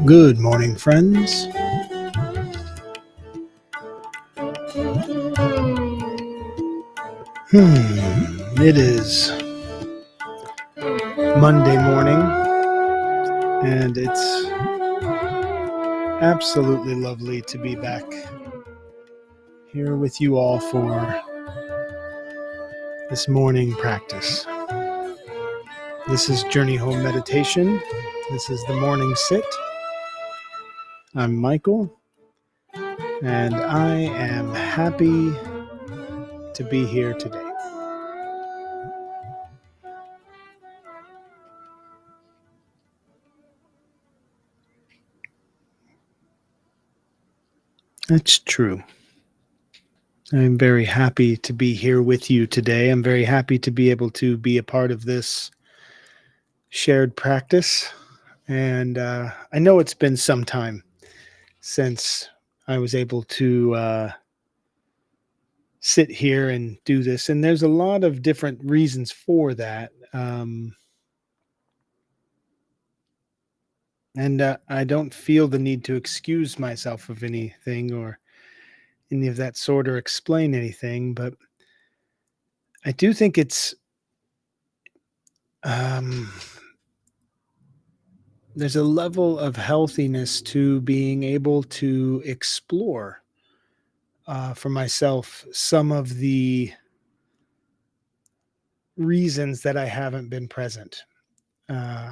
Good morning, friends. It is Monday morning, and it's absolutely lovely to be back here with you all for this morning practice. This is Journey Home Meditation. This is the morning sit. I'm Michael, and I am happy to be here today. That's true. I'm very happy to be here with you today. I'm very happy to be able to be a part of this shared practice. And I know it's been some time since I was able to sit here and do this. And there's a lot of different reasons for that. And I don't feel the need to excuse myself of anything or any of that sort or explain anything. But I do think it's there's a level of healthiness to being able to explore for myself some of the reasons that I haven't been present, uh,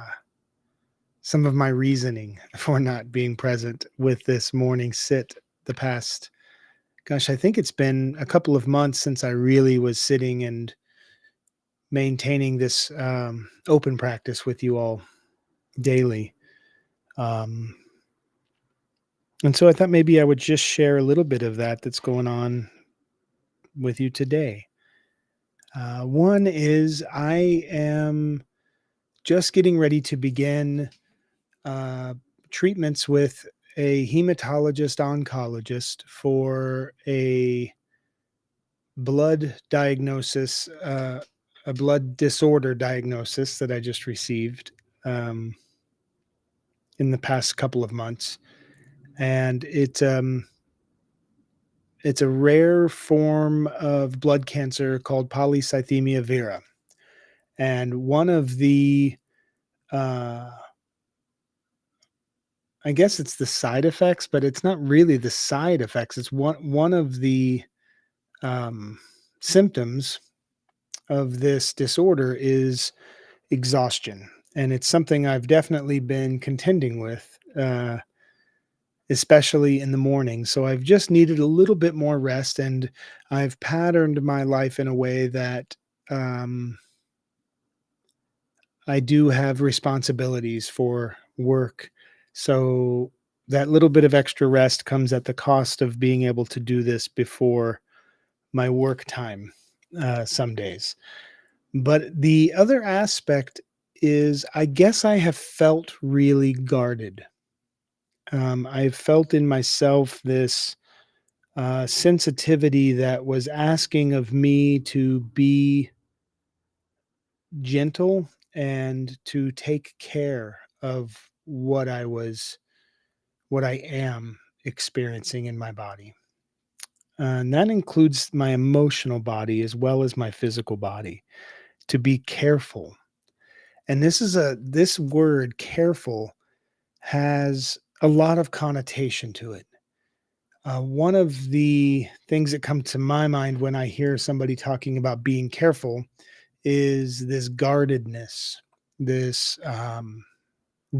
some of my reasoning for not being present with this morning sit the past, gosh, I think it's been a couple of months since I really was sitting and maintaining this open practice with you all daily. Um, and so I thought maybe I would just share a little bit of that that's going on with you today. One is I am just getting ready to begin uh, treatments with a hematologist oncologist for a blood diagnosis, a blood disorder diagnosis that I just received um, in the past couple of months, and it's a rare form of blood cancer called polycythemia vera, and one of the uh, I guess it's the side effects, but it's not really the side effects. It's one of the um, symptoms of this disorder is exhaustion, and it's something I've definitely been contending with, especially in the morning. So I've just needed a little bit more rest, and I've patterned my life in a way that um, I do have responsibilities for work. So that little bit of extra rest comes at the cost of being able to do this before my work time some days. But the other aspect is I guess I have felt really guarded. I've felt in myself this sensitivity that was asking of me to be gentle and to take care of what I am experiencing in my body. And that includes my emotional body as well as my physical body, to be careful. And this word careful has a lot of connotation to it. One of the things that come to my mind when I hear somebody talking about being careful is this guardedness, this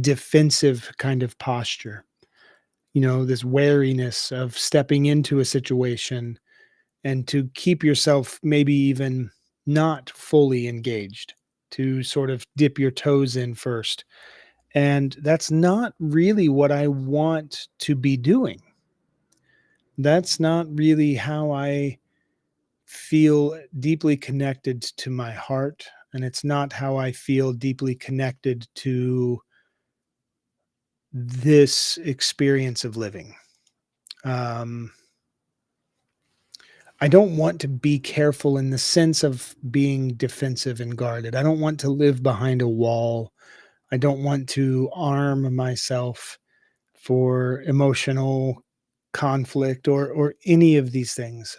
defensive kind of posture, this wariness of stepping into a situation and to keep yourself maybe even not fully engaged, to sort of dip your toes in first. And that's not really what I want to be doing. That's not really how I feel deeply connected to my heart. And it's not how I feel deeply connected to this experience of living. Um, I don't want to be careful in the sense of being defensive and guarded. I don't want to live behind a wall. I don't want to arm myself for emotional conflict or any of these things.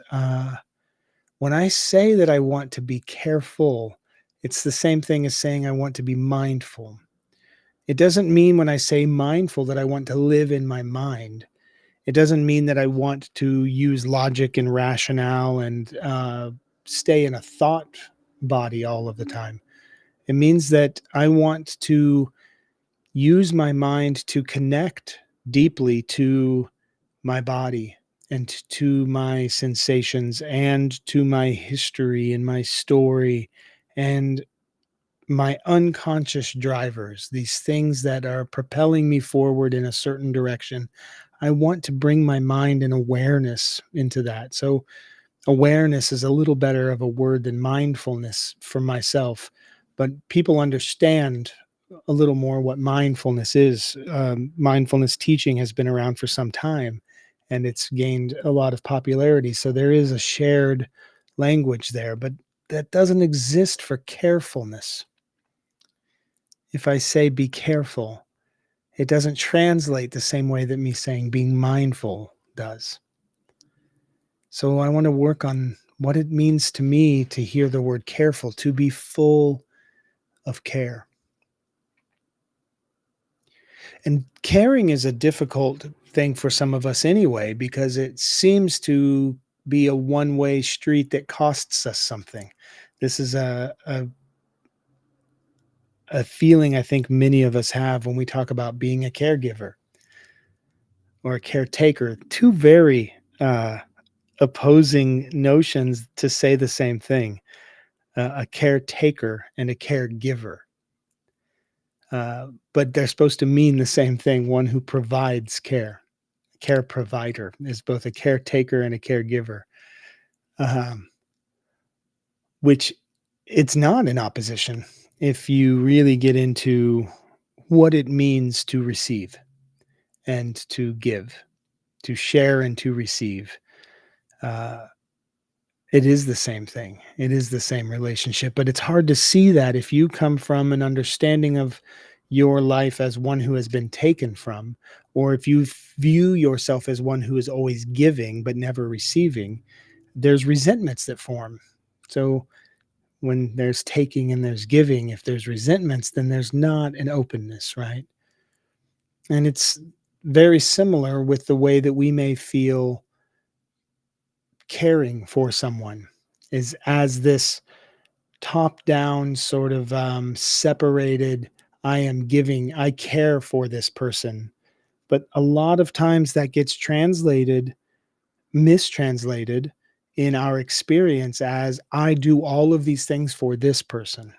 When I say that I want to be careful, it's the same thing as saying I want to be mindful. It doesn't mean when I say mindful that I want to live in my mind. It doesn't mean that I want to use logic and rationale and stay in a thought body all of the time. It means that I want to use my mind to connect deeply to my body and to my sensations and to my history and my story and my unconscious drivers, these things that are propelling me forward in a certain direction. I want to bring my mind and awareness into that. So, awareness is a little better of a word than mindfulness for myself, but people understand a little more what mindfulness is. Mindfulness teaching has been around for some time and it's gained a lot of popularity. So there is a shared language there, but that doesn't exist for carefulness. If I say be careful, it doesn't translate the same way that me saying being mindful does. So I want to work on what it means to me to hear the word careful, to be full of care. And caring is a difficult thing for some of us anyway, because it seems to be a one way street that costs us something. This is a feeling I think many of us have when we talk about being a caregiver or a caretaker. Two very opposing notions to say the same thing, a caretaker and a caregiver. But they're supposed to mean the same thing, one who provides care. Care provider is both a caretaker and a caregiver, um, which it's not in opposition if you really get into what it means to receive and to give, to share and to receive. Uh, It is the same thing. It is the same relationship, but it's hard to see that if you come from an understanding of your life as one who has been taken from, or if you view yourself as one who is always giving but never receiving, there's resentments that form. So when there's taking and there's giving, if there's resentments, then there's not an openness, right? And it's very similar with the way that we may feel caring for someone is as this top down sort of separated. I am giving, I care for this person, but a lot of times that gets translated, mistranslated in our experience as I do all of these things for this person.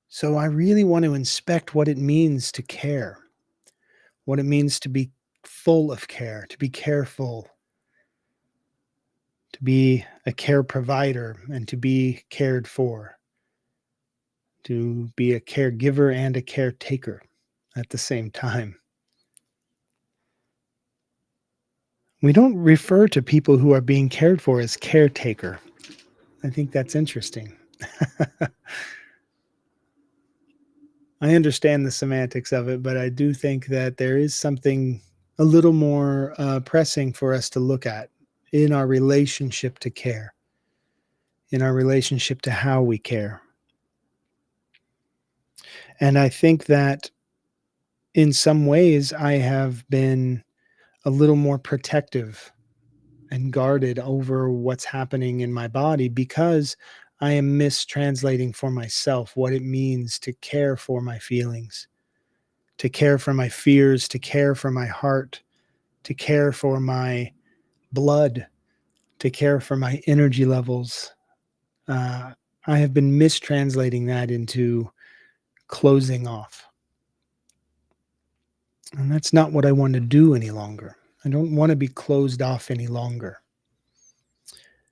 So I really want to inspect what it means to care, what it means to be full of care, to be careful, to be a care provider and to be cared for, to be a caregiver and a caretaker at the same time. We don't refer to people who are being cared for as caretaker. I think that's interesting. I understand the semantics of it, but I do think that there is something a little more pressing for us to look at in our relationship to care, in our relationship to how we care. And I think that in some ways, I have been a little more protective and guarded over what's happening in my body because I am mistranslating for myself what it means to care for my feelings, to care for my fears, to care for my heart, to care for my blood, to care for my energy levels. Uh, I have been mistranslating that into closing off. And that's not what I want to do any longer. I don't want to be closed off any longer.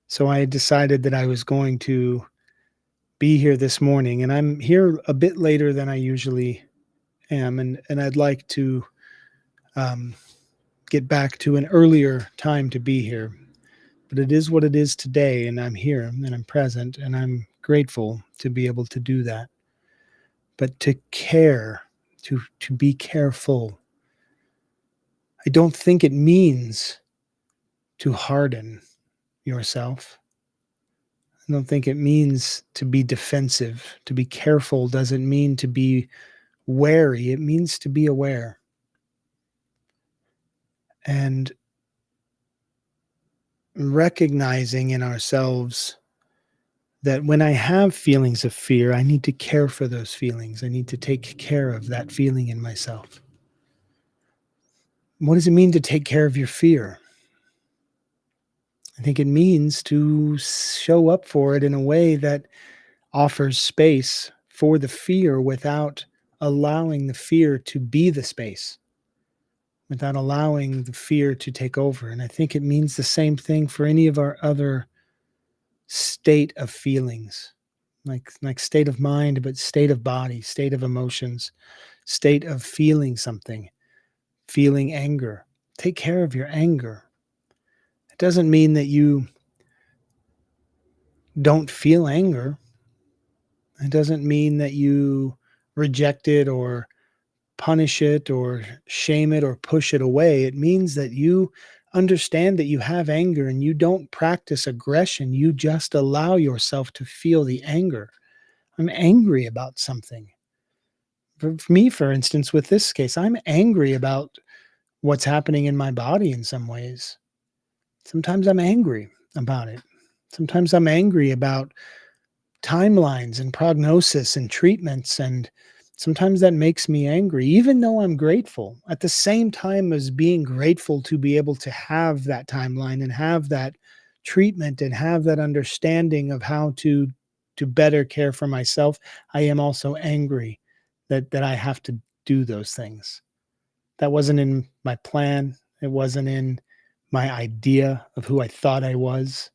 So I decided that I was going to be here this morning, and I'm here a bit later than I usually am, and I'd like to um, get back to an earlier time to be here. But it is what it is today, and I'm here, and I'm present, and I'm grateful to be able to do that. but to care, to be careful. I don't think it means to harden yourself. I don't think it means to be defensive. To be careful doesn't mean to be wary, it means to be aware. And recognizing in ourselves that when I have feelings of fear, I need to care for those feelings. I need to take care of that feeling in myself. What does it mean to take care of your fear? I think it means to show up for it in a way that offers space for the fear without allowing the fear to be the space, without allowing the fear to take over. And I think it means the same thing for any of our other state of feelings, like state of mind, but state of body, state of emotions, state of feeling something, feeling anger. Take care of your anger. It doesn't mean that you don't feel anger. It doesn't mean that you reject it or punish it or shame it or push it away. It means that you understand that you have anger and you don't practice aggression. You just allow yourself to feel the anger. I'm angry about something. For me, for instance, with this case, I'm angry about what's happening in my body in some ways. Sometimes I'm angry about it. Sometimes I'm angry about timelines and prognosis and treatments. And sometimes that makes me angry, even though I'm grateful. At the same time as being grateful to be able to have that timeline and have that treatment and have that understanding of how to better care for myself, I am also angry that I have to do those things. That wasn't in my plan. It wasn't in my idea of who I thought I was.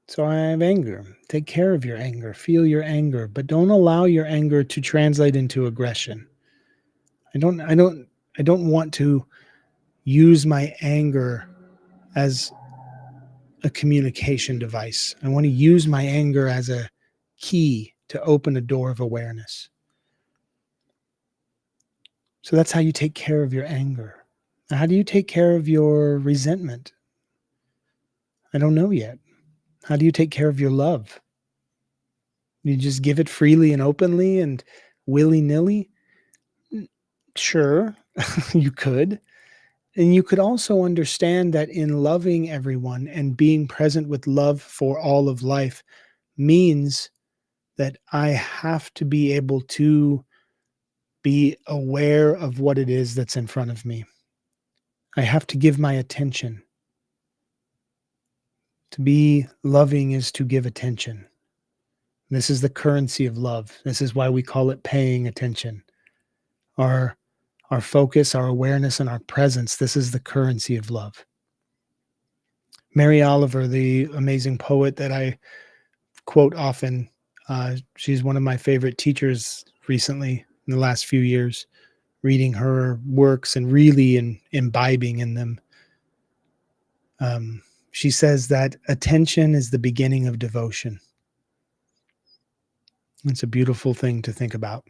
So I have anger. Take care of your anger. Feel your anger, but don't allow your anger to translate into aggression. I don't I don't I don't want to use my anger as a communication device. I want to use my anger as a key to open a door of awareness. So that's how you take care of your anger. Now, how do you take care of your resentment? I don't know yet. How do you take care of your love? You just give it freely and openly and willy-nilly? Sure, you could. And you could also understand that in loving everyone and being present with love for all of life means that I have to be able to be aware of what it is that's in front of me. I have to give my attention. To be loving is to give attention. This is the currency of love. This is why we call it paying attention. Our our focus, our awareness, and our presence, this is the currency of love. Mary Oliver, the amazing poet that I quote often, she's one of my favorite teachers recently in the last few years, reading her works and really imbibing in them. She says that attention is the beginning of devotion. It's a beautiful thing to think about.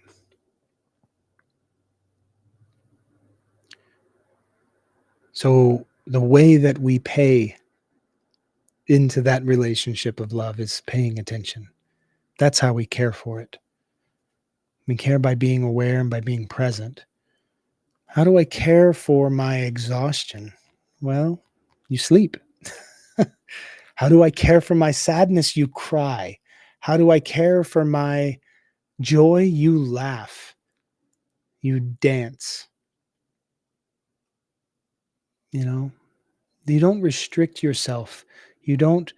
So, the way that we pay into that relationship of love is paying attention. That's how we care for it. We care by being aware and by being present. How do I care for my exhaustion? Well, you sleep. How do I care for my sadness? You cry. How do I care for my joy? You laugh. You dance. You know, you don't restrict yourself. You don't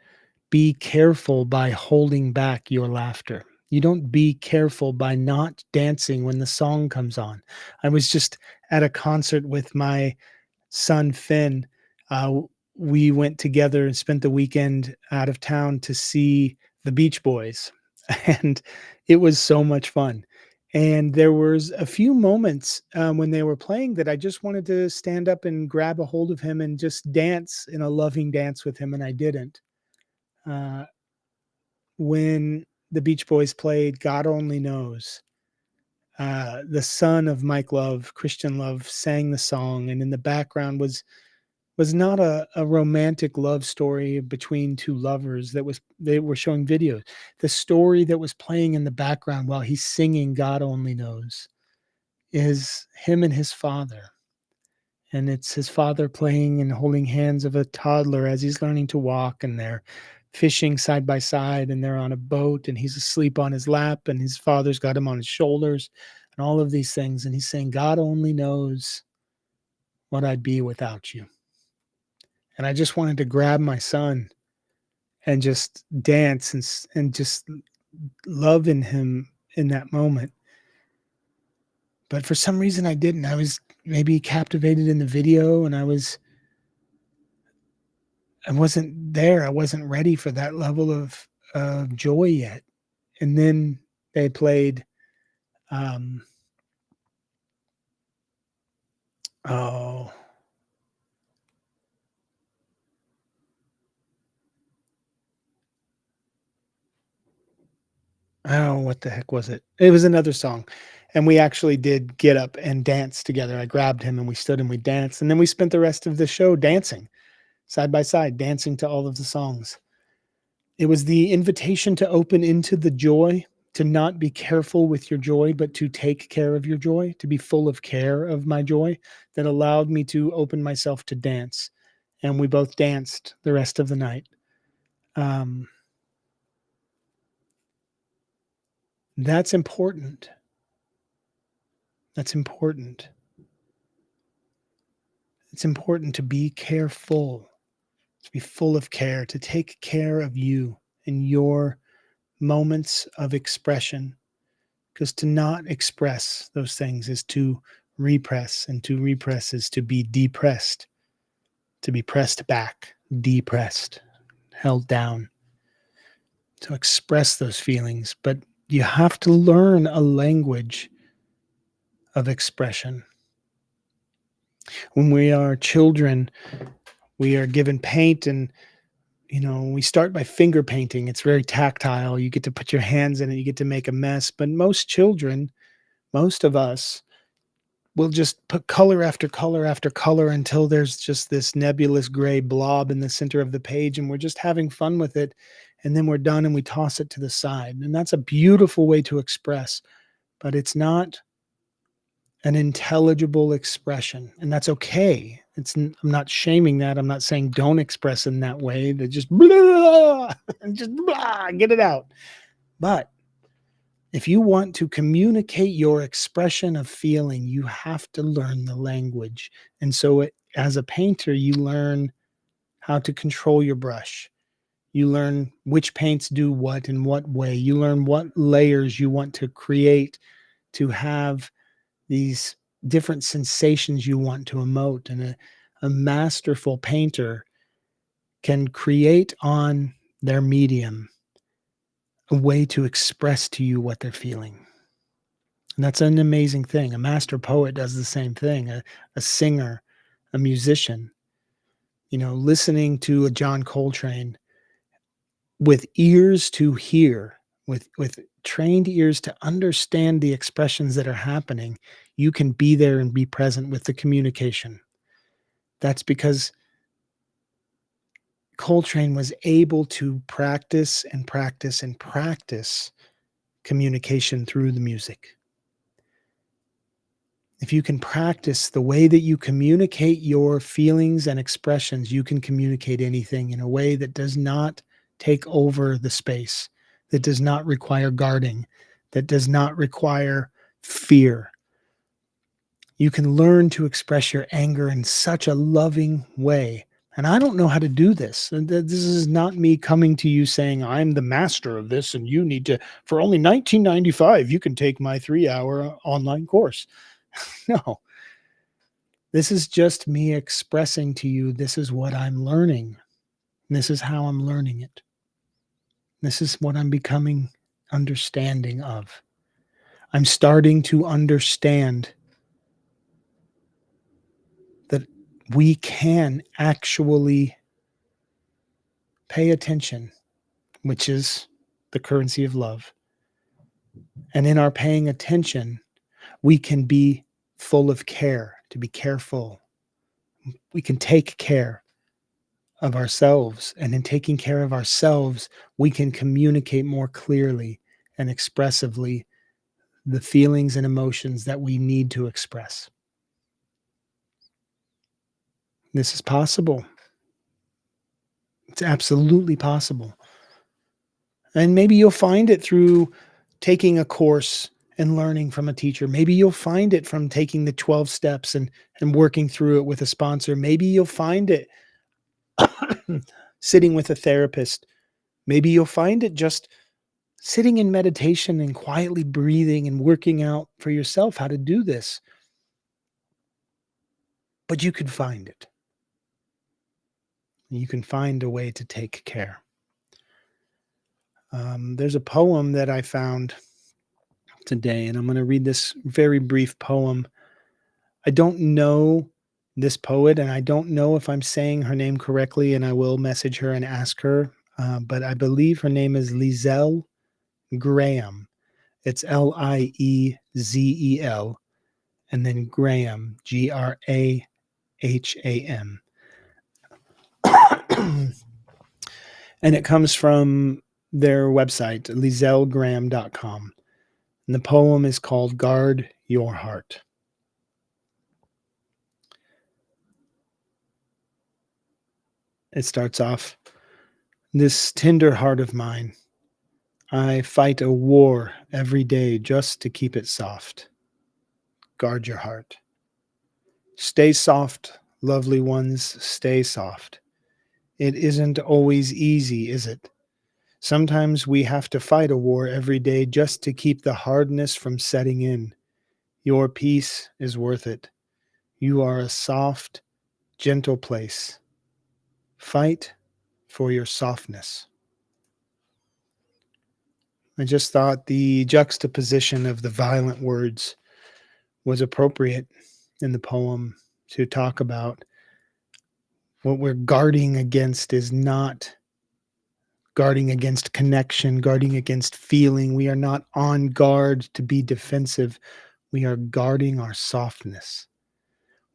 be careful by holding back your laughter. You don't be careful by not dancing when the song comes on. I was just at a concert with my son Finn. Uh, we went together and spent the weekend out of town to see the Beach Boys, and it was so much fun. And there was a few moments when they were playing that I just wanted to stand up and grab a hold of him and just dance in a loving dance with him, and I didn't. Uh, when the Beach Boys played God Only Knows. The son of Mike Love, Christian Love, sang the song, and in the background was not a romantic love story between two lovers that was they were showing videos. The story that was playing in the background while he's singing God Only Knows is him and his father. And it's his father playing and holding hands of a toddler as he's learning to walk, and they're fishing side by side, and they're on a boat, and he's asleep on his lap, and his father's got him on his shoulders, and all of these things. And he's saying, God only knows what I'd be without you. And I just wanted to grab my son and just dance and just love in him in that moment. But for some reason I didn't. I was maybe captivated in the video, and I wasn't there. I wasn't ready for that level of joy yet. And then they played, um, oh, oh, what the heck was it? It was another song. And we actually did get up and dance together. I grabbed him and we stood and we danced. And then we spent the rest of the show dancing side by side, dancing to all of the songs. It was the invitation to open into the joy, to not be careful with your joy, but to take care of your joy, to be full of care of my joy, that allowed me to open myself to dance. And we both danced the rest of the night. Um, that's important. That's important. It's important to be careful, to be full of care, to take care of you and your moments of expression, because to not express those things is to repress, and to repress is to be depressed, to be pressed back, depressed, held down, to express those feelings. But you have to learn a language of expression. When we are children, we are given paint, and we start by finger painting. It's very tactile. You get to put your hands in it, you get to make a mess. But most children, most of us, we'll just put color after color after color until there's just this nebulous gray blob in the center of the page, and we're just having fun with it. And then we're done and we toss it to the side. And that's a beautiful way to express, but it's not an intelligible expression. And that's okay. I'm not shaming that. I'm not saying don't express in that way, that just blah, and just blah, get it out. But if you want to communicate your expression of feeling, you have to learn the language. And so, as a painter, you learn how to control your brush. You learn which paints do what in what way. You learn what layers you want to create to have these different sensations you want to emote. And a masterful painter can create on their medium a way to express to you what they're feeling. And that's an amazing thing. A master poet does the same thing, a singer, a musician. Listening to a John Coltrane with ears to hear, with trained ears to understand the expressions that are happening, you can be there and be present with the communication. That's because Coltrane was able to practice and practice and practice communication through the music. If you can practice the way that you communicate your feelings and expressions, you can communicate anything in a way that does not take over the space, that does not require guarding, that does not require fear. You can learn to express your anger in such a loving way. And I don't know how to do this. And this is not me coming to you saying, I'm the master of this and you need to, for only $19.95, you can take my 3-hour online course. No, this is just me expressing to you, this is what I'm learning. This is how I'm learning it. This is what I'm becoming understanding of. I'm starting to understand that we can actually pay attention, which is the currency of love. And in our paying attention, we can be full of care, to be careful. We can take care of ourselves. And in taking care of ourselves, we can communicate more clearly and expressively the feelings and emotions that we need to express. This is possible. It's absolutely possible. And maybe you'll find it through taking a course and learning from a teacher. Maybe you'll find it from taking the 12 steps and working through it with a sponsor. Maybe you'll find it sitting with a therapist. Maybe you'll find it just sitting in meditation and quietly breathing and working out for yourself how to do this. But you can find it. You can find a way to take care. There's a poem that I found today, and I'm going to read this very brief poem. I don't know this poet, and I don't know if I'm saying her name correctly, and I will message her and ask her. But I believe her name is Liesl Graham. It's Liezeel, and then Graham, Graham. And it comes from their website, lieselgraham.com. And the poem is called Guard Your Heart. It starts off, this tender heart of mine, I fight a war every day just to keep it soft. Guard your heart. Stay soft, lovely ones, stay soft. It isn't always easy, is it? Sometimes we have to fight a war every day just to keep the hardness from setting in. Your peace is worth it. You are a soft, gentle place. Fight for your softness. I just thought the juxtaposition of the violent words was appropriate in the poem to talk about what we're guarding against is not guarding against connection, guarding against feeling. We are not on guard to be defensive. We are guarding our softness.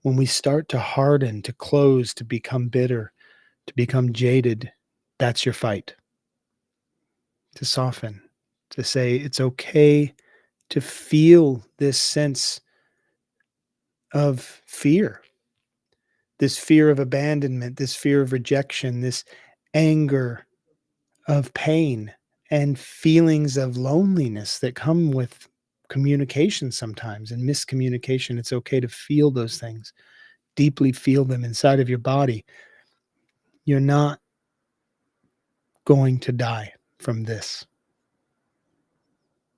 When we start to harden, to close, to become bitter, to become jaded, that's your fight. To soften, to say it's okay to feel this sense of fear, this fear of abandonment, this fear of rejection, this anger of pain, and feelings of loneliness that come with communication sometimes and miscommunication. It's okay to feel those things, deeply feel them inside of your body. You're not going to die from this.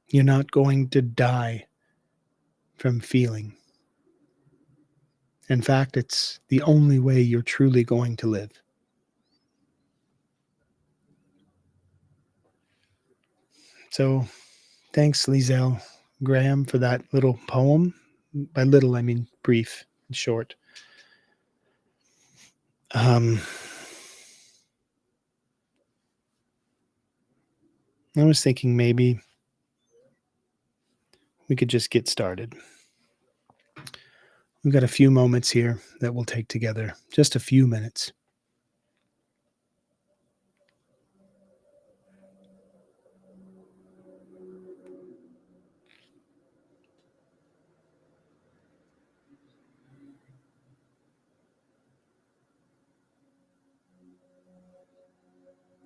You're not going to die from feeling. In fact, it's the only way you're truly going to live. So thanks, Liesl Graham, for that little poem. By little, I mean brief and short. I was thinking maybe we could just get started. We've got a few moments here that we'll take together, just a few minutes.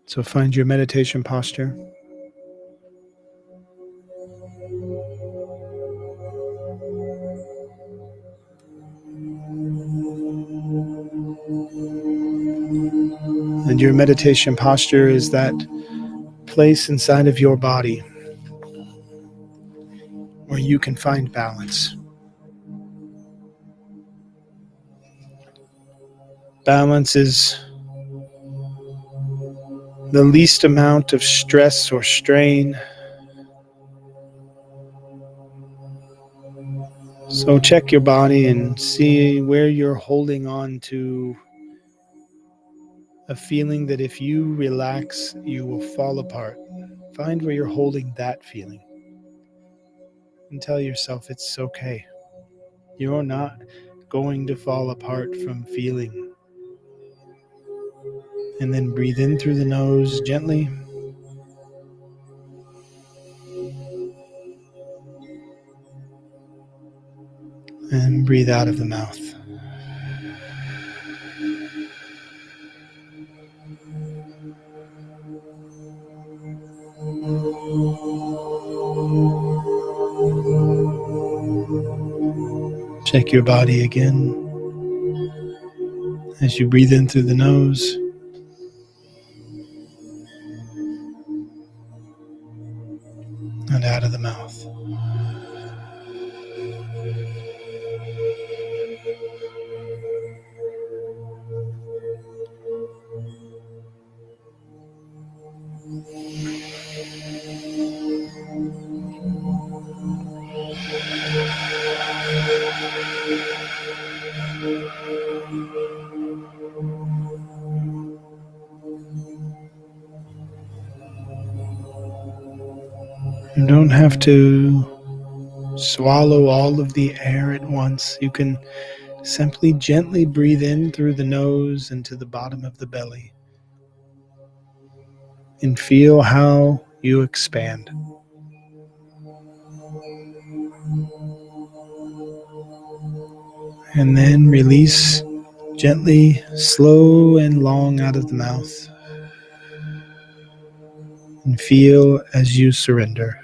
So find your meditation posture. And your meditation posture is that place inside of your body where you can find balance. Balance is the least amount of stress or strain. So check your body and see where you're holding on to a feeling that if you relax, you will fall apart, Find where you're holding that feeling and tell yourself it's okay. You're not going to fall apart from feeling. And then breathe in through the nose gently and breathe out of the mouth. Check your body again as you breathe in through the nose and out of the mouth. You don't have to swallow all of the air at once. You can simply gently breathe in through the nose into the bottom of the belly and feel how you expand. And then release gently, slow and long out of the mouth. And feel as you surrender.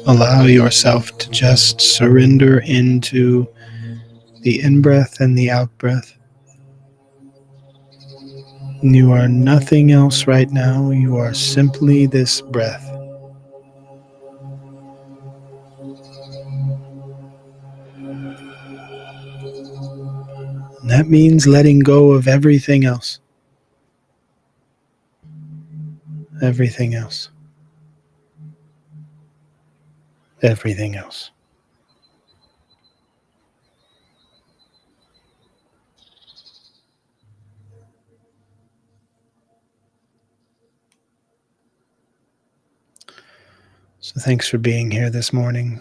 Allow yourself to just surrender into the in breath and the out breath. You are nothing else right now. You are simply this breath. And that means letting go of everything else. Everything else. Everything else. So thanks for being here this morning.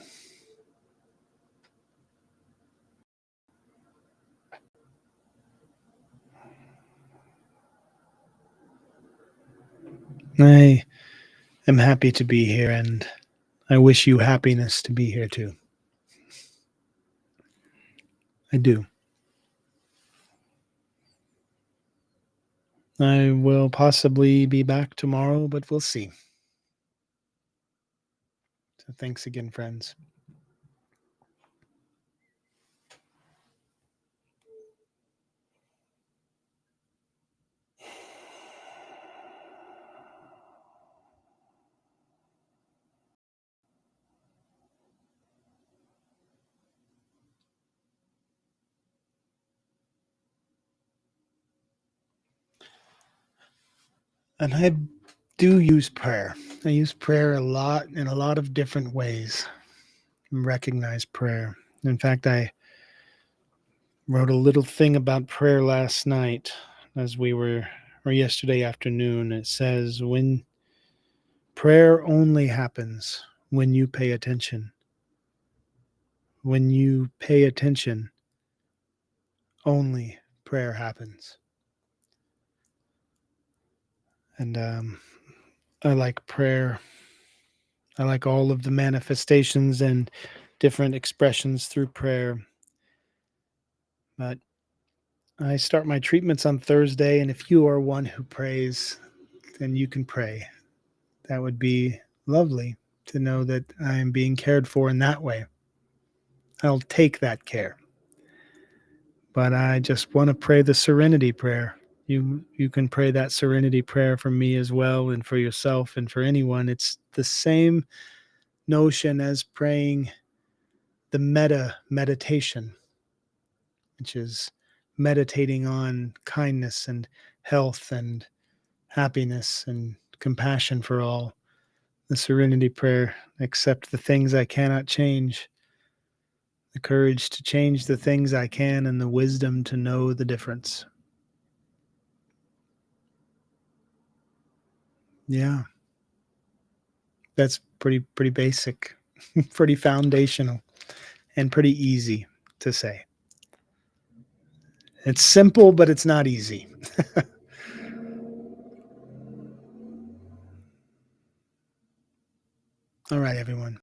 I am happy to be here, and I wish you happiness to be here too. I do. I will possibly be back tomorrow, but we'll see. So thanks again, friends. And I do use prayer. I use prayer a lot in a lot of different ways. Recognize prayer. In fact, I wrote a little thing about prayer last night or yesterday afternoon. It says, when prayer only happens when you pay attention. When you pay attention, only prayer happens. And I like prayer I like all of the manifestations and different expressions through prayer. But I start my treatments on Thursday, and if you are one who prays, then you can pray. That would be lovely to know that I am being cared for in that way. I'll take that care. But I just want to pray the serenity prayer. You can pray that serenity prayer for me as well, and for yourself and for anyone. It's the same notion as praying the meditation, which is meditating on kindness and health and happiness and compassion for all. The serenity prayer: accept the things I cannot change, the courage to change the things I can, and the wisdom to know the difference. Yeah, that's pretty basic, pretty foundational, and pretty easy to say. It's simple, but it's not easy. All right, everyone.